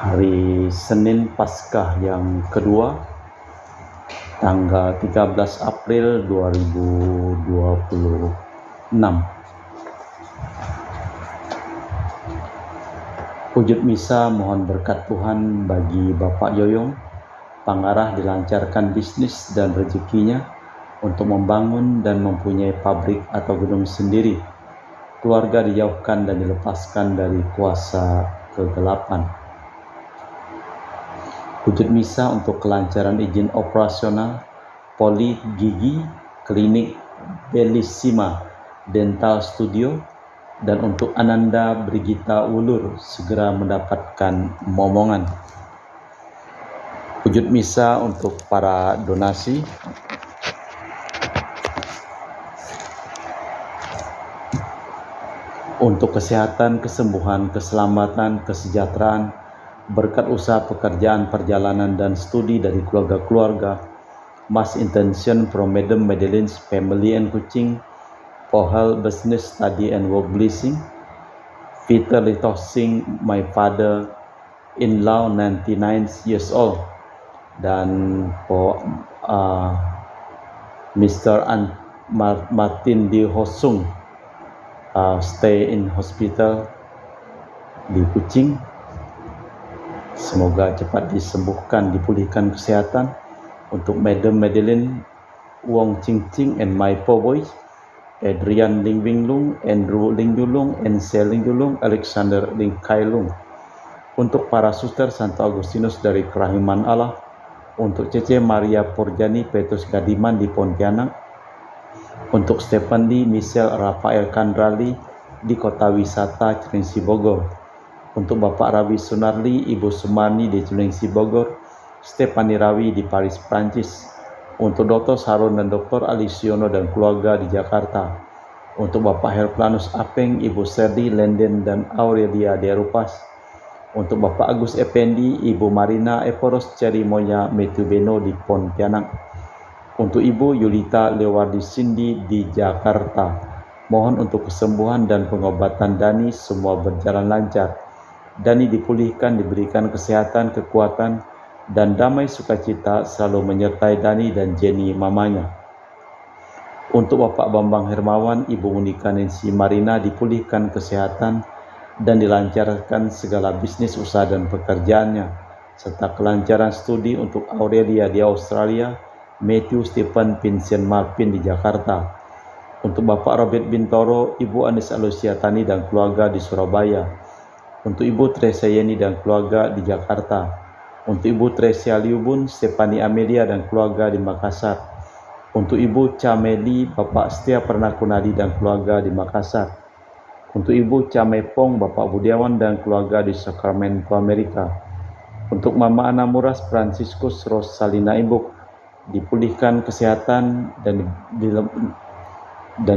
Hari Senin Paskah yang kedua, tanggal 13 April 2026. Wujud misa mohon berkat Tuhan bagi Bapak Yoyong, Pangarah dilancarkan bisnis dan rezekinya untuk membangun dan mempunyai pabrik atau gedung sendiri. Keluarga dijauhkan dan dilepaskan dari kuasa kegelapan. Wujud misa untuk kelancaran izin operasional Poli Gigi, Klinik Bellissima Dental Studio, dan untuk Ananda Brigita Ulur segera mendapatkan momongan. Wujud misa untuk para donasi untuk kesehatan, kesembuhan, keselamatan, kesejahteraan, berkat usaha pekerjaan, perjalanan, dan studi dari keluarga-keluarga. Mass intention from Madam Madeline's family and Kuching for health, business, study, and work blessing. Peter Litosing, my father-in-law, 99 years old. Dan for Mr. Martin Di Hosung, stay in hospital di Kuching. Semoga cepat disembuhkan, dipulihkan kesehatan. Untuk Madam Madeline Wong Ching Ching and my four boys, Adrian Ling Wing Lung, Andrew Ling Yulung, Ansel Ling Yulung, Alexander Ling Kai Lung. Untuk para suster Santo Agustinus dari Kerahiman Allah, untuk Cece Maria Porjani Petrus Gadiman di Pontianak, untuk Stephen Lee Michelle Rafael Kandrali di Kota Wisata Cilengsi Bogor, untuk Bapak Rawi Sunarli, Ibu Sumarni di Cilengsi Bogor, Stefani Rawi di Paris, Prancis, untuk Dr. Saron dan Dr. Alisiono dan keluarga di Jakarta, untuk Bapak Herplanus Apeng, Ibu Serdi Lenden dan Aurelia Derupas, untuk Bapak Agus Effendi, Ibu Marina Eporos Cerimonia Metubeno di Pontianak, untuk Ibu Yulita Lewardi Sindi di Jakarta. Mohon untuk kesembuhan dan pengobatan Dani semua berjalan lancar. Dani dipulihkan, diberikan kesehatan, kekuatan, dan damai sukacita selalu menyertai Dani dan Jenny mamanya. Untuk Bapak Bambang Hermawan, Ibu Monika Nancy Marina dipulihkan kesehatan dan dilancarkan segala bisnis usaha dan pekerjaannya, serta kelancaran studi untuk Aurelia di Australia, Matthew Stephen Vincent Marvin di Jakarta. Untuk Bapak Robert Bintoro, Ibu Anis Alusia Tani dan keluarga di Surabaya. Untuk Ibu Teresa Yeni dan keluarga di Jakarta. Untuk Ibu Tresia Liubun, Stefani Amelia dan keluarga di Makassar. Untuk Ibu Cameli, Bapak Setia Pernakunadi dan keluarga di Makassar. Untuk Ibu Camepong, Bapak Budiawan dan keluarga di Sacramento, Amerika. Untuk Mama Ana Muras Franciscus Rosalina Ibuk, dipulihkan kesehatan dan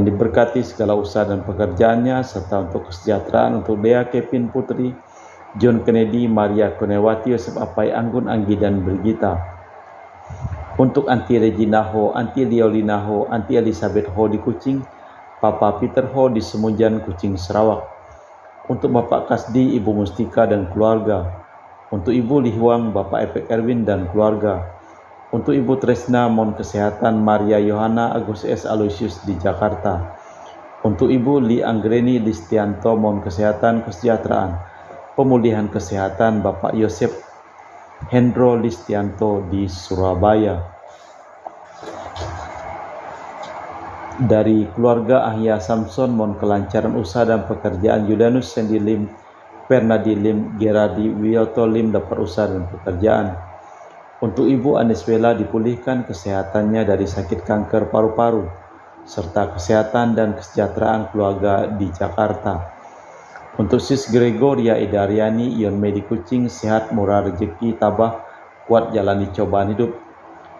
diberkati segala usaha dan pekerjaannya, serta untuk kesejahteraan untuk Dea Kevin Putri, John Kennedy, Maria Konewati, Yosef Apai, Anggun Anggi, dan Brigita. Untuk Anti Regina Ho, Anti Liolina Ho, Anti Elizabeth Ho di Kuching, Papa Peter Ho di Semujan, Kuching, Sarawak. Untuk Bapak Kasdi, Ibu Mustika dan keluarga. Untuk Ibu Lihuang, Bapak Epek Erwin dan keluarga. Untuk Ibu Tresna, mohon kesehatan Maria Yohana Agus S. Aloysius di Jakarta. Untuk Ibu Li Anggreni Listianto, mohon kesehatan, kesejahteraan, pemulihan kesehatan Bapak Yosef Hendro Listianto di Surabaya. Dari keluarga Ahya Samson, mohon kelancaran usaha dan pekerjaan Yudanus Sendi Lim, Pernadi Lim, Gerardi Wiyoto Lim dapat usaha dan pekerjaan. Untuk Ibu Aniswela dipulihkan kesehatannya dari sakit kanker paru-paru, serta kesehatan dan kesejahteraan keluarga di Jakarta. Untuk Sis Gregoria Idariani, Yon Mei di Kuching, sehat, murah rezeki, tabah, kuat jalani cobaan hidup.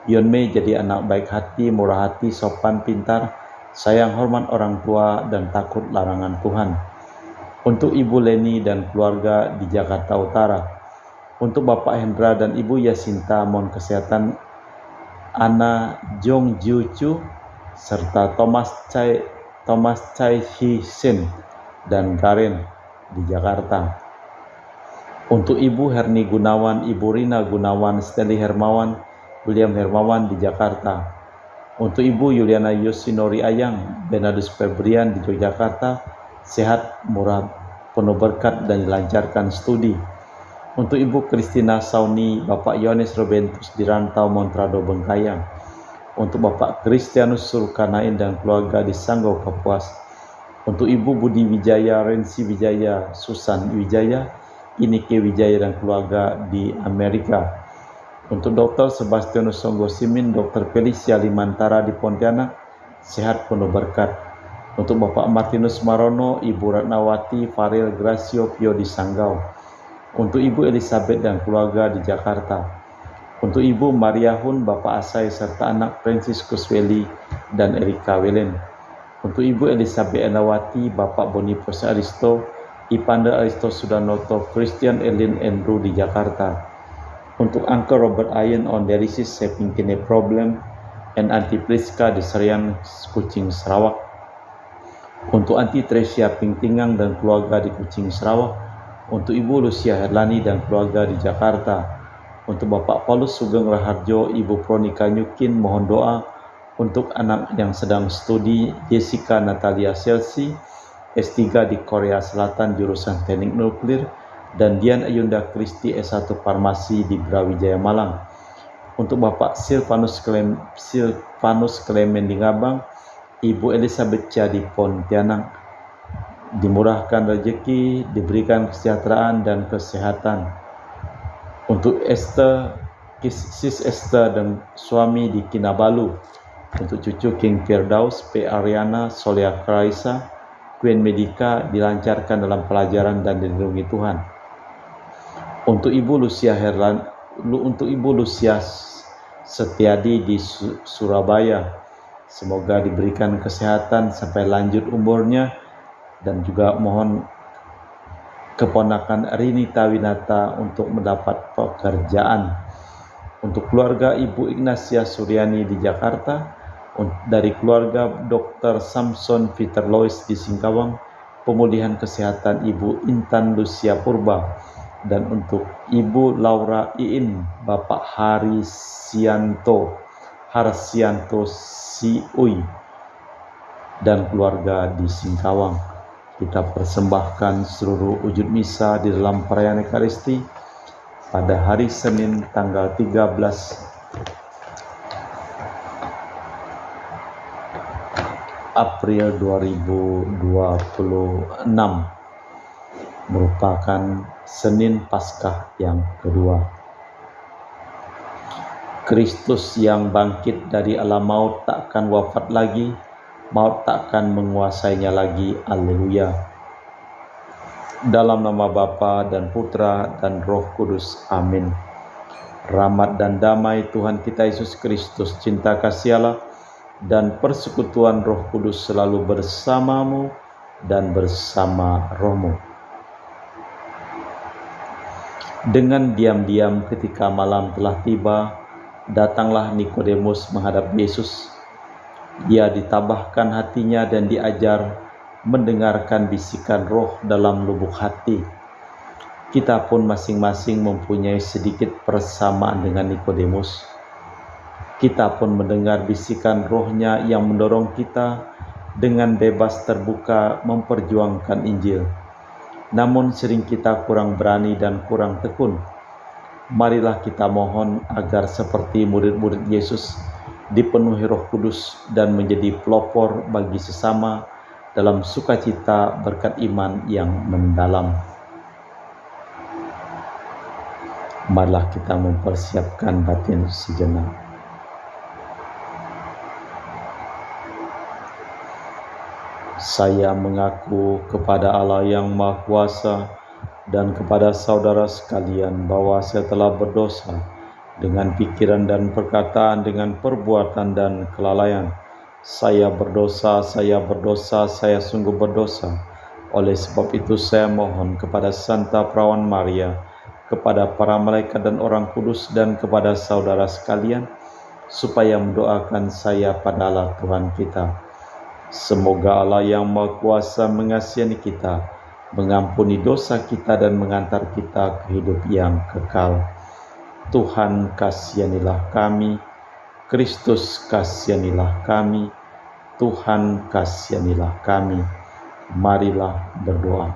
Yon Mei jadi anak baik hati, murah hati, sopan, pintar, sayang hormat orang tua, dan takut larangan Tuhan. Untuk Ibu Leni dan keluarga di Jakarta Utara. Untuk Bapak Hendra dan Ibu Yasinta, mohon kesehatan Ana Jong Ju Chu, serta Thomas Chai Hi Sin dan Karen di Jakarta. Untuk Ibu Herni Gunawan, Ibu Rina Gunawan, Stanley Hermawan, William Hermawan di Jakarta. Untuk Ibu Yuliana Yosinori Ayang, Benadus Febrian di Yogyakarta, sehat, murah, penuh berkat dan dilancarkan studi. Untuk Ibu Kristina Sauni, Bapak Yohanes Robentus di Rantau Montrado Bengkayang. Untuk Bapak Kristianus Sulkanain dan keluarga di Sanggau Kapuas. Untuk Ibu Budi Wijaya, Rensi Wijaya, Susan Wijaya, Inike Wijaya dan keluarga di Amerika. Untuk Dr. Sebastianus Songgo Simin, Dr. Felicia Limantara di Pontianak, sehat penuh berkat. Untuk Bapak Martinus Marono, Ibu Ratnawati, Farel Gracio Pio di Sanggau. Untuk Ibu Elizabeth dan keluarga di Jakarta. Untuk Ibu Maria Hun, Bapak Asai serta anak Franciscus Welly dan Erika Welen. Untuk Ibu Elizabeth Enawati, Bapak Boniface Aristo, Ipanda Aristo Sudanoto, Christian Elin Andrew di Jakarta. Untuk Uncle Robert Ayen on dialysis saving kidney problem and Auntie Priska di Serian Kucing Sarawak. Untuk Auntie Tresia Pingtingang dan keluarga di Kucing Sarawak. Untuk Ibu Lucia Herlani dan keluarga di Jakarta. Untuk Bapak Paulus Sugeng Raharjo, Ibu Pronika Nyukin mohon doa untuk anak yang sedang studi Jessica Natalia Chelsea, S3 di Korea Selatan jurusan Teknik Nuklir, dan Dian Ayunda Kristi S1 Farmasi di Brawijaya Malang. Untuk Bapak Silvanus Klemen di Ngabang, Ibu Elizabeth Chia di Pontianak, dimurahkan rezeki, diberikan kesejahteraan dan kesehatan. Untuk Sis Esther dan suami di Kinabalu. Untuk cucu King Firdaus, P. Ariana, Solia Kraisa, Queen Medica dilancarkan dalam pelajaran dan dilindungi Tuhan. Untuk Ibu Lucia Setiadi di Surabaya, semoga diberikan kesehatan sampai lanjut umurnya, dan juga mohon keponakan Rinita Winata untuk mendapat pekerjaan. Untuk keluarga Ibu Ignacia Suryani di Jakarta, dari keluarga Dr. Samson Peter Lois di Singkawang, pemulihan kesehatan Ibu Intan Lucia Purba. Dan untuk Ibu Laura Iin, Bapak Harsianto Siui dan keluarga di Singkawang. Kita persembahkan seluruh wujud misa di dalam perayaan Ekaristi pada hari Senin tanggal 13 April 2026, merupakan Senin Paskah yang kedua. Kristus yang bangkit dari alam maut tak akan wafat lagi, maut tak akan menguasainya lagi. Haleluya. Dalam nama Bapa dan Putra dan Roh Kudus. Amin. Rahmat dan damai Tuhan kita Yesus Kristus, cinta kasih Allah, dan persekutuan Roh Kudus selalu bersamamu dan bersama rohmu. Dengan diam-diam ketika malam telah tiba, datanglah Nikodemus menghadap Yesus. Ia ditabahkan hatinya dan diajar mendengarkan bisikan roh dalam lubuk hati. Kita pun masing-masing mempunyai sedikit persamaan dengan Nikodemus. Kita pun mendengar bisikan rohnya yang mendorong kita dengan bebas terbuka memperjuangkan Injil. Namun sering kita kurang berani dan kurang tekun. Marilah kita mohon agar seperti murid-murid Yesus dipenuhi Roh Kudus dan menjadi pelopor bagi sesama dalam sukacita berkat iman yang mendalam. Marilah kita mempersiapkan batin sejenak. Saya mengaku kepada Allah yang Maha Kuasa dan kepada saudara sekalian bahwa saya telah berdosa dengan pikiran dan perkataan, dengan perbuatan dan kelalaian. Saya berdosa, saya sungguh berdosa. Oleh sebab itu saya mohon kepada Santa Perawan Maria, kepada para malaikat dan orang kudus, dan kepada saudara sekalian, supaya mendoakan saya pada Allah Tuhan kita. Semoga Allah yang Maha Kuasa mengasihani kita, mengampuni dosa kita dan mengantar kita ke hidup yang kekal. Tuhan kasihanilah kami, Kristus kasihanilah kami, Tuhan kasihanilah kami. Marilah berdoa.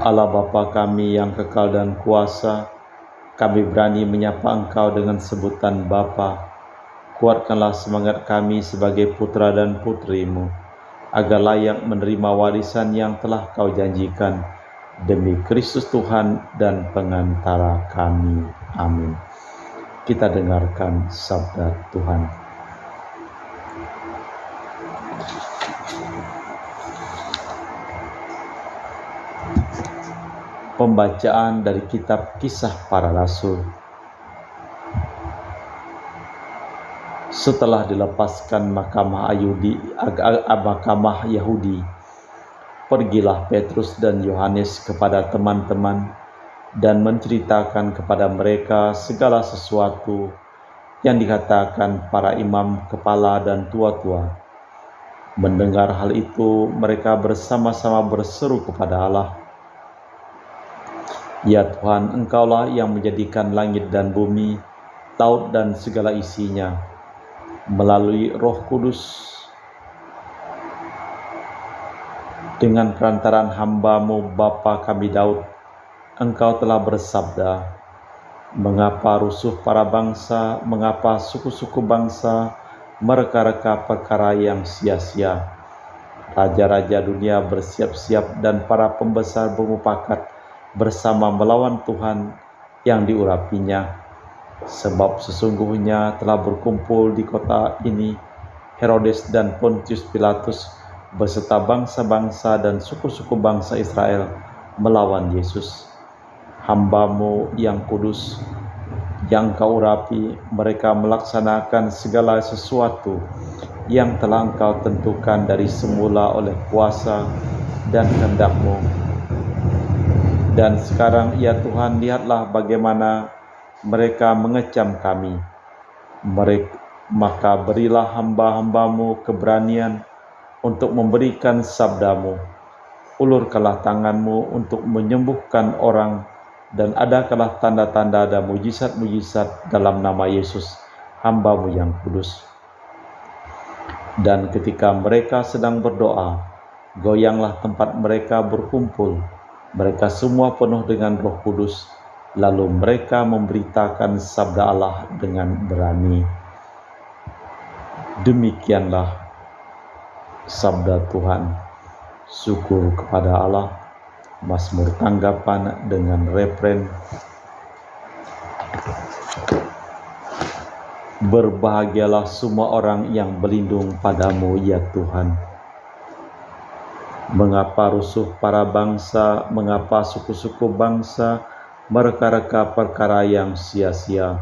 Allah Bapa kami yang kekal dan kuasa, kami berani menyapa Engkau dengan sebutan Bapa. Kuatkanlah semangat kami sebagai putra dan putri-Mu, agar layak menerima warisan yang telah Kau janjikan, demi Kristus Tuhan dan pengantara kami. Amin. Kita dengarkan sabda Tuhan. Pembacaan dari kitab Kisah Para Rasul. Setelah dilepaskan mahkamah Yahudi, pergilah Petrus dan Yohanes kepada teman-teman dan menceritakan kepada mereka segala sesuatu yang dikatakan para imam kepala dan tua-tua. Mendengar hal itu, mereka bersama-sama berseru kepada Allah, "Ya Tuhan, Engkaulah yang menjadikan langit dan bumi, laut dan segala isinya, melalui Roh Kudus. Dengan perantaran hamba-Mu Bapa kami Daud, Engkau telah bersabda, mengapa rusuh para bangsa, mengapa suku-suku bangsa mereka-reka perkara yang sia-sia. Raja-raja dunia bersiap-siap dan para pembesar bermufakat bersama melawan Tuhan yang diurapinya. Sebab sesungguhnya telah berkumpul di kota ini Herodes dan Pontius Pilatus beserta bangsa-bangsa dan suku-suku bangsa Israel melawan Yesus, hamba-Mu yang kudus, yang Kau urapi. Mereka melaksanakan segala sesuatu yang telah Engkau tentukan dari semula oleh kuasa dan kehendak-Mu. Dan sekarang, ya Tuhan, lihatlah bagaimana mereka mengecam kami. Maka berilah hamba-hamba-Mu keberanian untuk memberikan sabda-Mu. Ulurkanlah tangan-Mu untuk menyembuhkan orang, dan adakanlah tanda-tanda dan mujizat-mujizat dalam nama Yesus, hamba-Mu yang kudus." Dan ketika mereka sedang berdoa, goyanglah tempat mereka berkumpul. Mereka semua penuh dengan Roh Kudus, lalu mereka memberitakan sabda Allah dengan berani. Demikianlah sabda Tuhan. Syukur kepada Allah. Mazmur tanggapan dengan refren, "Berbahagialah semua orang yang berlindung padamu, ya Tuhan. Mengapa rusuh para bangsa, mengapa suku-suku bangsa mereka-reka perkara yang sia-sia.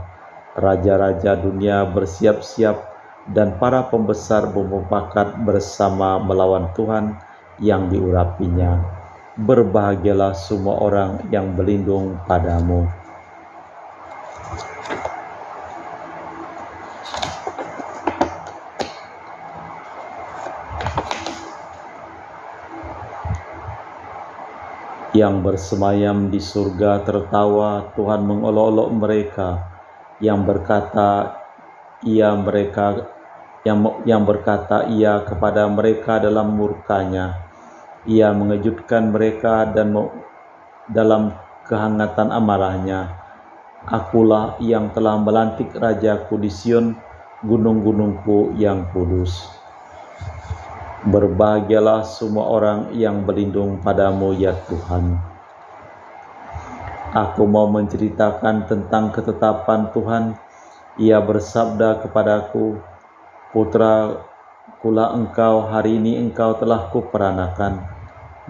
Raja-raja dunia bersiap-siap dan para pembesar bermufakat bersama melawan Tuhan yang diurapinya. Berbahagialah semua orang yang berlindung padamu." Yang bersemayam di surga tertawa, Tuhan mengolok-olok mereka. Yang berkata ia kepada mereka dalam murkanya. Ia mengejutkan mereka dan dalam kehangatan amarahnya. Akulah yang telah melantik Rajaku di Sion, gunung-gunungku yang kudus. Berbahagialah semua orang yang berlindung padamu, ya Tuhan. Aku mau menceritakan tentang ketetapan Tuhan. Ia bersabda kepadaku, "Putra-kulah engkau, hari ini engkau telah kuperanakan.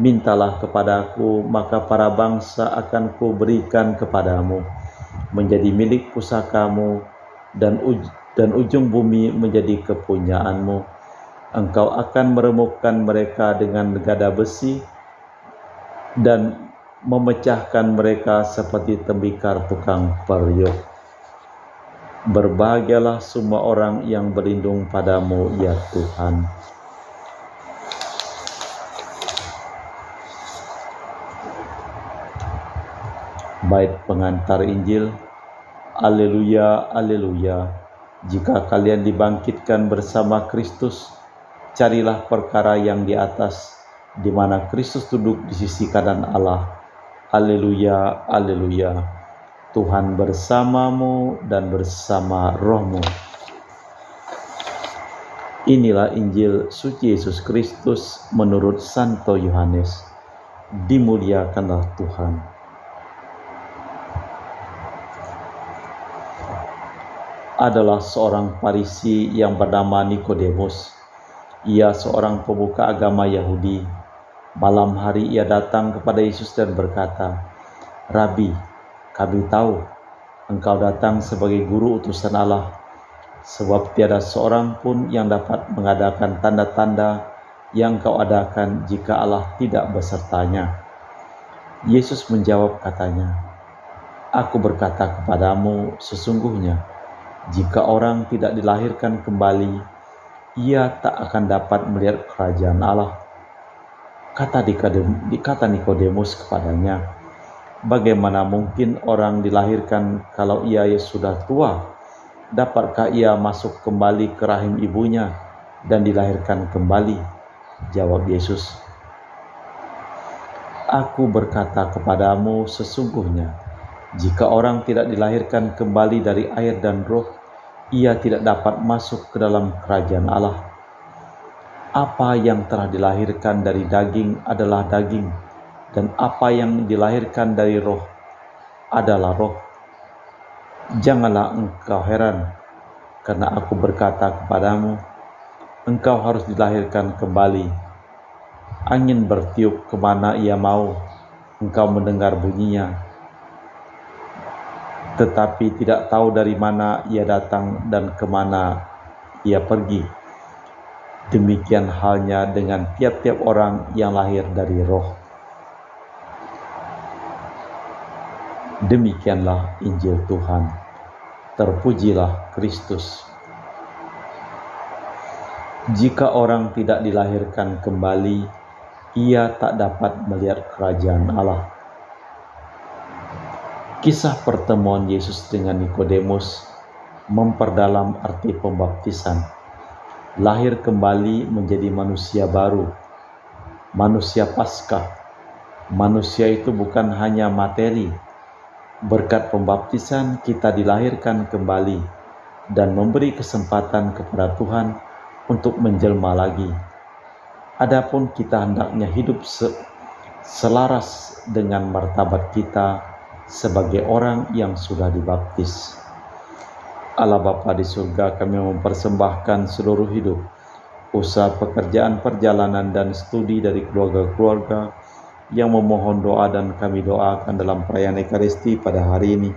Mintalah kepadaku, maka para bangsa akan kuberikan kepadamu. Menjadi milik pusakamu, dan ujung bumi menjadi kepunyaanmu. Engkau akan meremukkan mereka dengan gada besi dan memecahkan mereka seperti tembikar tukang periuk. Berbahagialah semua orang yang berlindung padamu, ya Tuhan." Bait pengantar Injil. Haleluya, haleluya. Jika kalian dibangkitkan bersama Kristus, carilah perkara yang di atas, di mana Kristus duduk di sisi kanan Allah. Haleluya, haleluya. Tuhan bersamamu dan bersama rohmu. Inilah Injil suci Yesus Kristus menurut Santo Yohanes. Dimuliakanlah Tuhan. Adalah seorang Farisi yang bernama Nikodemus. Ia seorang pemuka agama Yahudi. Malam hari ia datang kepada Yesus dan berkata, "Rabi, kami tahu Engkau datang sebagai guru utusan Allah, sebab tiada seorang pun yang dapat mengadakan tanda-tanda yang Kau adakan jika Allah tidak besertanya." Yesus menjawab katanya, "Aku berkata kepadamu, sesungguhnya jika orang tidak dilahirkan kembali, ia tak akan dapat melihat kerajaan Allah." Kata Nikodemus kepadanya, "Bagaimana mungkin orang dilahirkan kalau ia sudah tua? Dapatkah ia masuk kembali ke rahim ibunya dan dilahirkan kembali?" Jawab Yesus, "Aku berkata kepadamu, sesungguhnya jika orang tidak dilahirkan kembali dari air dan roh, ia tidak dapat masuk ke dalam kerajaan Allah. Apa yang telah dilahirkan dari daging adalah daging, dan apa yang dilahirkan dari roh adalah roh. Janganlah engkau heran, karena aku berkata kepadamu, engkau harus dilahirkan kembali. Angin bertiup kemana ia mau, engkau mendengar bunyinya, tetapi tidak tahu dari mana ia datang dan kemana ia pergi. Demikian halnya dengan tiap-tiap orang yang lahir dari roh." Demikianlah Injil Tuhan. Terpujilah Kristus. Jika orang tidak dilahirkan kembali, ia tak dapat melihat kerajaan Allah. Kisah pertemuan Yesus dengan Nikodemus memperdalam arti pembaptisan. Lahir kembali menjadi manusia baru, manusia Paskah. Manusia itu bukan hanya materi. Berkat pembaptisan kita dilahirkan kembali dan memberi kesempatan kepada Tuhan untuk menjelma lagi. Adapun kita hendaknya hidup selaras dengan martabat kita sebagai orang yang sudah dibaptis. Allah Bapa di surga, kami mempersembahkan seluruh hidup, usaha, pekerjaan, perjalanan, dan studi dari keluarga-keluarga yang memohon doa dan kami doakan dalam perayaan Ekaristi pada hari ini.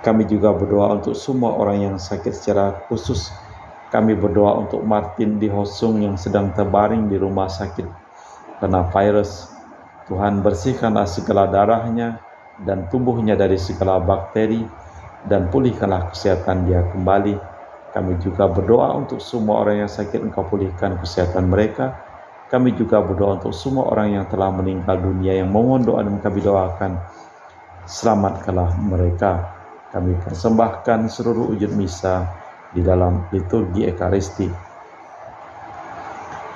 Kami juga berdoa untuk semua orang yang sakit secara khusus. Kami berdoa untuk Martin di Hosung yang sedang terbaring di rumah sakit karena virus. Tuhan, bersihkanlah segala darahnya dan tubuhnya dari segala bakteri, dan pulihkanlah kesehatan dia kembali. Kami juga berdoa untuk semua orang yang sakit, Engkau pulihkan kesehatan mereka. Kami juga berdoa untuk semua orang yang telah meninggal dunia yang memohon doa dan kami doakan, selamatkanlah mereka. Kami persembahkan seluruh wujud misa di dalam liturgi Ekaristi.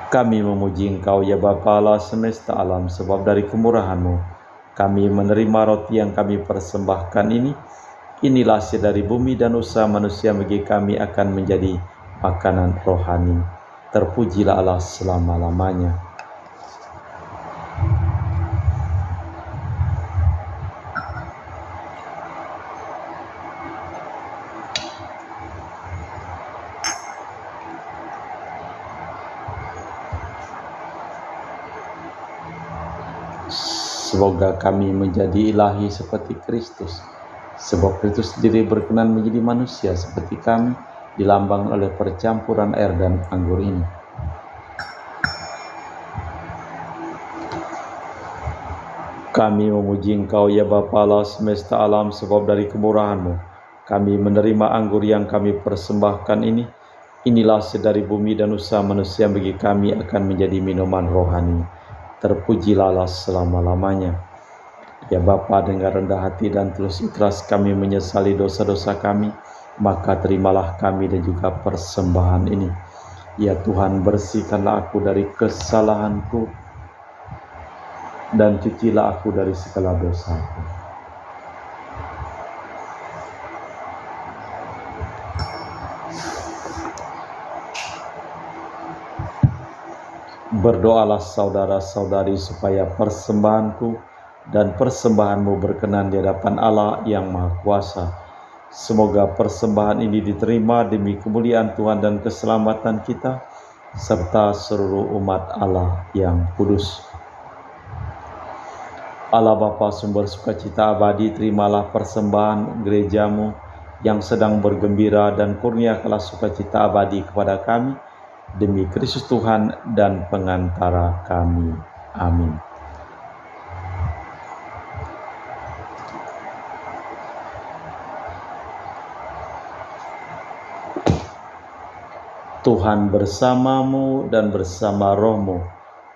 Kami memuji Engkau ya Bapa Allah semesta alam, sebab dari kemurahan-Mu kami menerima roti yang kami persembahkan ini. Inilah hasil dari bumi dan usaha manusia bagi kami akan menjadi makanan rohani. Terpujilah Allah selama-lamanya. Semoga kami menjadi ilahi seperti Kristus. Sebab Kristus sendiri berkenan menjadi manusia seperti kami, dilambang oleh percampuran air dan anggur ini. Kami memuji Engkau ya Bapa Allah semesta alam, sebab dari kemurahan-Mu kami menerima anggur yang kami persembahkan ini. Inilah hasil dari bumi dan usaha manusia bagi kami akan menjadi minuman rohani. Terpujilah Allah selama-lamanya. Ya Bapa, dengan rendah hati dan tulus ikhlas kami menyesali dosa-dosa kami, maka terimalah kami dan juga persembahan ini. Ya Tuhan, bersihkanlah aku dari kesalahanku dan cucilah aku dari segala dosaku. Berdoalah saudara-saudari supaya persembahanku dan persembahanmu berkenan di hadapan Allah yang Maha Kuasa. Semoga persembahan ini diterima demi kemuliaan Tuhan dan keselamatan kita, serta seluruh umat Allah yang kudus. Allah Bapa sumber sukacita abadi, terimalah persembahan gerejamu yang sedang bergembira dan kurniakanlah sukacita abadi kepada kami, demi Kristus Tuhan dan pengantara kami. Amin. Tuhan bersamamu dan bersama rohmu.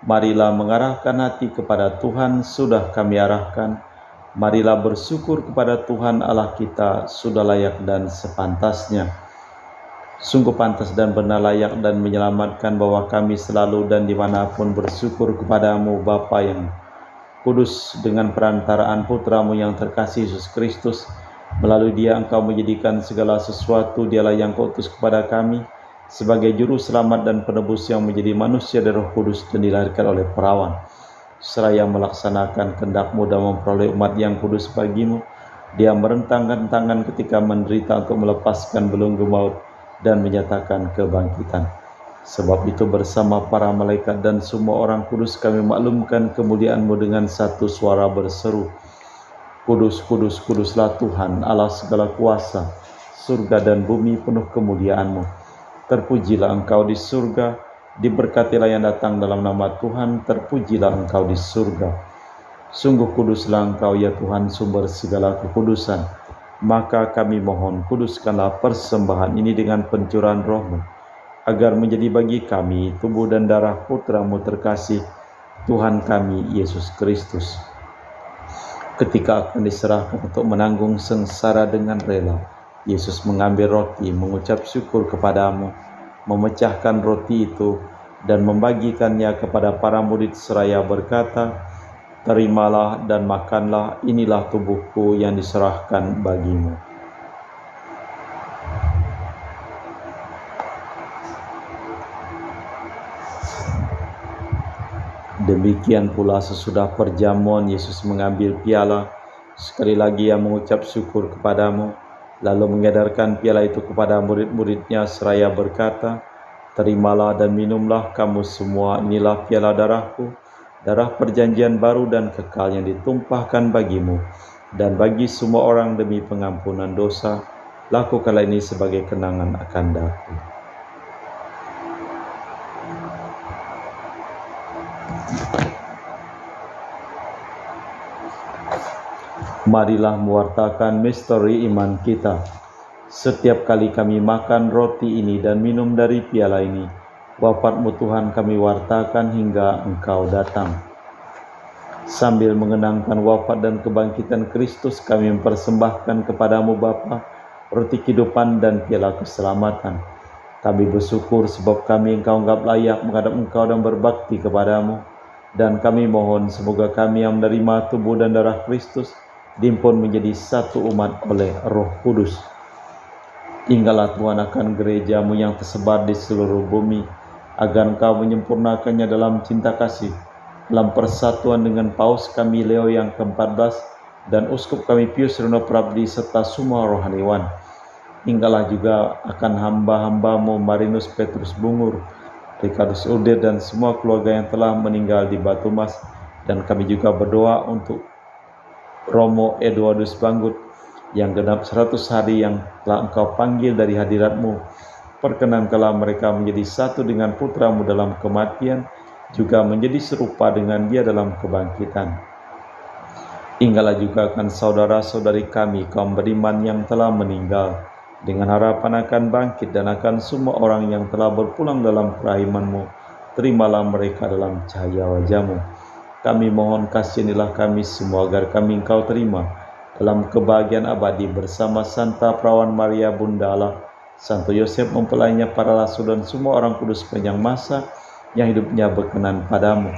Marilah mengarahkan hati kepada Tuhan, sudah kami arahkan. Marilah bersyukur kepada Tuhan Allah kita, sudah layak dan sepantasnya. Sungguh pantas dan benar, layak dan menyelamatkan bahwa kami selalu dan dimanapun bersyukur kepadamu Bapa yang kudus, dengan perantaraan Putramu yang terkasih Yesus Kristus. Melalui Dia Engkau menjadikan segala sesuatu. Dialah yang Kau utus kepada kami sebagai juru selamat dan penebus yang menjadi manusia dari Roh Kudus dan dilahirkan oleh perawan. Seraya melaksanakan kehendak-Mu dan memperoleh umat yang kudus bagimu, Dia merentangkan tangan ketika menderita untuk melepaskan belenggu maut dan menyatakan kebangkitan. Sebab itu bersama para malaikat dan semua orang kudus kami maklumkan kemuliaan-Mu dengan satu suara berseru, Kudus, kudus, kuduslah Tuhan Allah segala kuasa, surga dan bumi penuh kemuliaan-Mu. Terpujilah Engkau di surga, diberkatilah yang datang dalam nama Tuhan, terpujilah Engkau di surga. Sungguh kuduslah Engkau ya Tuhan, sumber segala kekudusan. Maka kami mohon, kuduskanlah persembahan ini dengan pencurahan Roh-Mu, agar menjadi bagi kami tubuh dan darah Putra-Mu terkasih, Tuhan kami Yesus Kristus. Ketika akan diserahkan untuk menanggung sengsara dengan rela, Yesus mengambil roti, mengucap syukur kepadamu, memecahkan roti itu dan membagikannya kepada para murid seraya berkata, terimalah dan makanlah, inilah tubuhku yang diserahkan bagimu. Demikian pula sesudah perjamuan Yesus mengambil piala, sekali lagi Ia mengucap syukur kepadamu, lalu mengedarkan piala itu kepada murid-muridnya seraya berkata, terimalah dan minumlah kamu semua, inilah piala darahku, darah perjanjian baru dan kekal yang ditumpahkan bagimu dan bagi semua orang demi pengampunan dosa. Lakukanlah ini sebagai kenangan akan Aku. Marilah mewartakan misteri iman kita. Setiap kali kami makan roti ini dan minum dari piala ini, wafat-Mu Tuhan kami wartakan hingga Engkau datang. Sambil mengenangkan wafat dan kebangkitan Kristus, kami mempersembahkan kepadamu Bapa roti kehidupan dan piala keselamatan. Kami bersyukur sebab kami Engkau anggap layak menghadap Engkau dan berbakti kepadamu. Dan kami mohon semoga kami yang menerima tubuh dan darah Kristus dihimpun menjadi satu umat oleh Roh Kudus. Ingatlah Tuhan akan gereja-Mu yang tersebar di seluruh bumi, agar Engkau menyempurnakannya dalam cinta kasih, dalam persatuan dengan Paus kami Leo yang ke-14 dan Uskup kami Pius Reno Prabdi serta semua rohaniwan. Ingatlah juga akan hamba-hamba-Mu Marinus Petrus Bungur, Ricardus Udir dan semua keluarga yang telah meninggal di Batu Mas, dan kami juga berdoa untuk Romo Eduardus Banggut yang genap 100 hari yang telah Engkau panggil dari hadirat-Mu. Perkenankanlah mereka menjadi satu dengan Putra-Mu dalam kematian, juga menjadi serupa dengan Dia dalam kebangkitan. Ingatlah juga akan saudara-saudari kami kaum beriman yang telah meninggal, dengan harapan akan bangkit, dan akan semua orang yang telah berpulang dalam kerahiman-Mu. Terimalah mereka dalam cahaya wajah-Mu. Kami mohon kasihanilah kami semua agar kami Engkau terima dalam kebahagiaan abadi bersama Santa Perawan Maria Bunda Allah, Santo Yosef mempelainya, para rasul dan semua orang kudus sepanjang masa yang hidupnya berkenan padamu.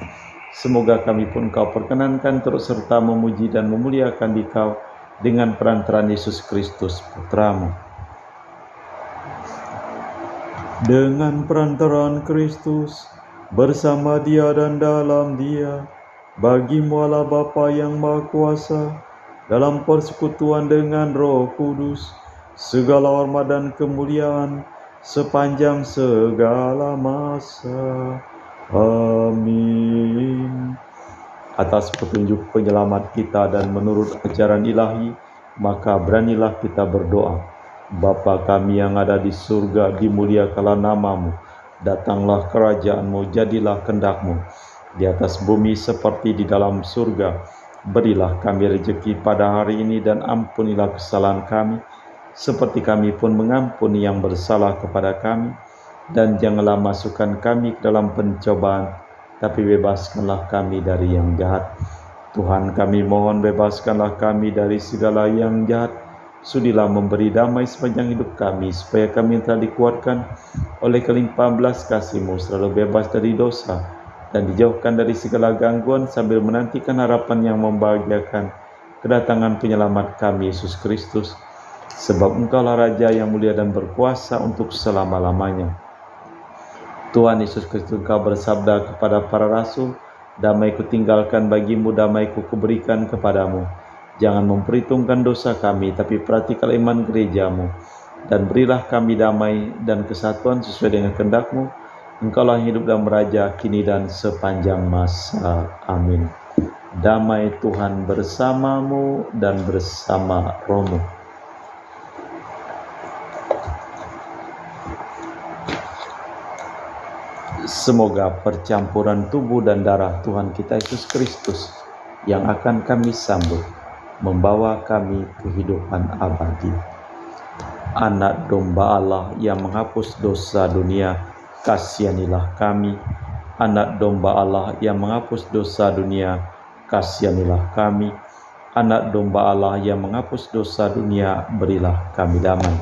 Semoga kami pun Kau perkenankan turut serta memuji dan memuliakan Dikau dengan perantaraan Yesus Kristus Putramu. Dengan perantaraan Kristus, bersama Dia dan dalam Dia, bagimu Allah Bapa yang Maha Kuasa, dalam persekutuan dengan Roh Kudus, segala hormat dan kemuliaan sepanjang segala masa. Amin. Atas petunjuk penyelamat kita dan menurut ajaran ilahi, maka beranilah kita berdoa. Bapa kami yang ada di surga, dimuliakanlah namamu, datanglah kerajaanmu, jadilah kehendak-mu di atas bumi seperti di dalam surga. Berilah kami rezeki pada hari ini dan ampunilah kesalahan kami, seperti kami pun mengampuni yang bersalah kepada kami. Dan janganlah masukkan kami ke dalam pencobaan, tapi bebaskanlah kami dari yang jahat. Tuhan kami mohon, bebaskanlah kami dari segala yang jahat. Sudilah memberi damai sepanjang hidup kami, supaya kami telah dikuatkan oleh kelimpahan belas kasih-Mu, selalu bebas dari dosa dan dijauhkan dari segala gangguan, sambil menantikan harapan yang membahagiakan, kedatangan penyelamat kami, Yesus Kristus. Sebab Engkaulah Raja yang mulia dan berkuasa untuk selama-lamanya. Tuhan Yesus Kristus, Engkau bersabda kepada para rasul, damai kutinggalkan bagimu, damai kuberikan kepadamu. Jangan memperhitungkan dosa kami, tapi perhatikan iman gerejamu. Dan berilah kami damai dan kesatuan sesuai dengan kehendak-Mu. Engkaulah yang hidup dan meraja kini dan sepanjang masa. Amin. Damai Tuhan bersamamu dan bersama rohmu. Semoga percampuran tubuh dan darah Tuhan kita Yesus Kristus yang akan kami sambut membawa kami kehidupan abadi. Anak domba Allah yang menghapus dosa dunia, kasihanilah kami. Anak domba Allah yang menghapus dosa dunia, kasihanilah kami. Anak domba Allah yang menghapus dosa dunia, berilah kami damai.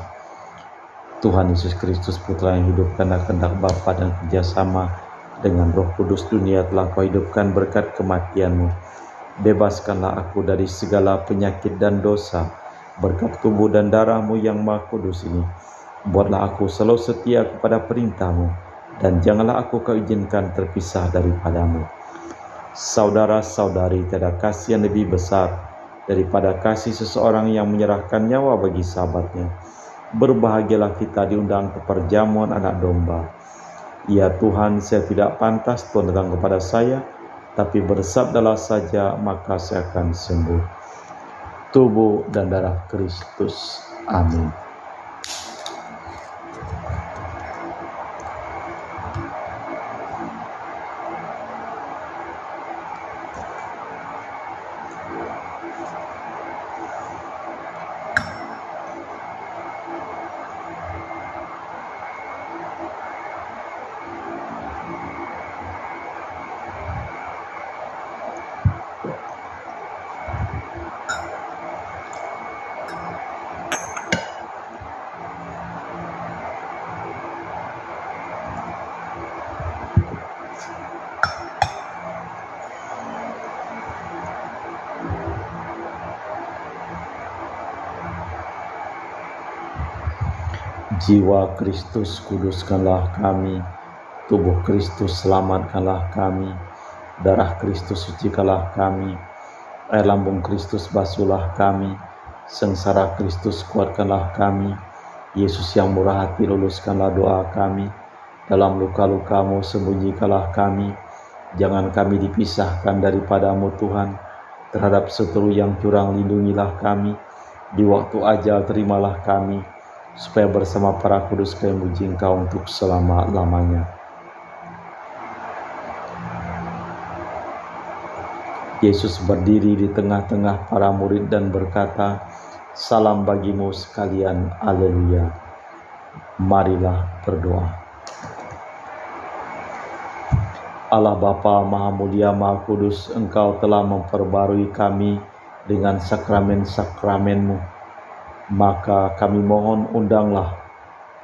Tuhan Yesus Kristus, Putra yang hidup karena kehendak Bapa dan kerjasama dengan Roh Kudus, dunia telah Kau hidupkan berkat kematian-Mu. Bebaskanlah aku dari segala penyakit dan dosa, berkat tubuh dan darah-Mu yang Maha Kudus ini. Buatlah aku selalu setia kepada perintah-Mu, dan janganlah aku Kau izinkan terpisah daripada-Mu. Saudara-saudari, tiada kasih yang lebih besar daripada kasih seseorang yang menyerahkan nyawa bagi sahabatnya. Berbahagialah kita diundang ke perjamuan anak domba. Ya Tuhan, saya tidak pantas Tuhan datang kepada saya, tapi bersabdalah saja, maka saya akan sembuh. Tubuh dan darah Kristus. Amin. Jiwa Kristus, kuduskanlah kami. Tubuh Kristus, selamatkanlah kami. Darah Kristus, sucikanlah kami. Air lambung Kristus, basuhlah kami. Sengsara Kristus, kuatkanlah kami. Yesus yang murah hati, luluskanlah doa kami. Dalam luka-luka-Mu, sembunyikanlah kami. Jangan kami dipisahkan daripada-Mu Tuhan. Terhadap seteru yang curang, lindungilah kami. Di waktu ajal, terimalah kami, supaya bersama para kudus kami memuji Engkau untuk selama-lamanya. Yesus berdiri di tengah-tengah para murid dan berkata, "Salam bagimu sekalian, haleluya." Marilah berdoa. Allah Bapa Maha Mulia Maha Kudus, Engkau telah memperbarui kami dengan sakramen-sakramen-Mu. Maka kami mohon, undanglah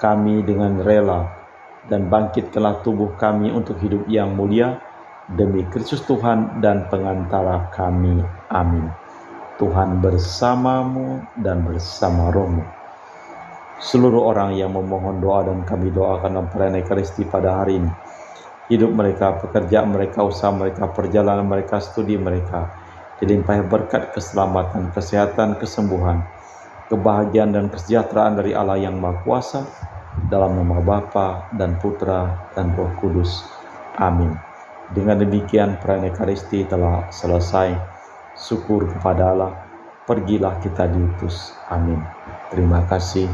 kami dengan rela dan bangkitkanlah tubuh kami untuk hidup yang mulia demi Kristus Tuhan dan pengantara kami. Amin. Tuhan bersamamu dan bersama rohmu. Seluruh orang yang memohon doa dan kami doakan dalam perayaan Ekaristi pada hari ini, hidup mereka, pekerjaan mereka, usaha mereka, perjalanan mereka, studi mereka, dilimpahi berkat keselamatan, kesehatan, kesembuhan, kebahagiaan dan kesejahteraan dari Allah yang Maha Kuasa, dalam nama Bapa dan Putra dan Roh Kudus. Amin. Dengan demikian perayaan Ekaristi telah selesai. Syukur kepada Allah. Pergilah kita diutus. Amin. Terima kasih.